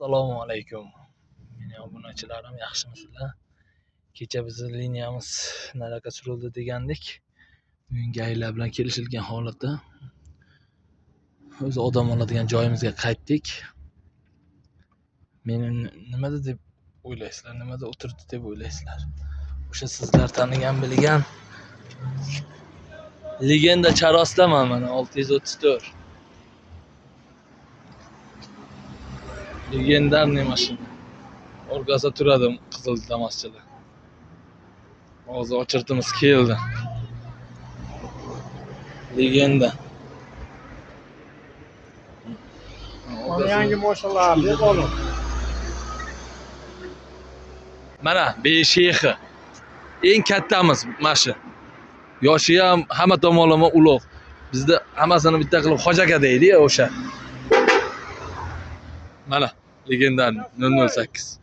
Assalomu alaykum. Meni obunachilarim, yaxshimisizlar? Kecha bizning liniyamiz naraka surildi degandik. Bugungi aylar bilan kelishilgan holatda o'zi odam oladigan joyimizga qaytdik. Meni nimada deb o'ylaysizlar? Nimada o'tirdi deb o'ylaysizlar? O'sha sizlar tanigan bilgan legenda charosdaman mana 634. Legendarniy mashina. Orqasida turadi qizil damaschilar. Hozir ochirtimiz keldi. Legenda. Yangi mashinalar deb olib. Mana beshexi. Eng kattamiz mana shu. Yoshi ham hamma tomonlama ulug'. Bizda hammasini bitta qilib Hojaga deydi-ya o'sha. Mana legendarniy 008.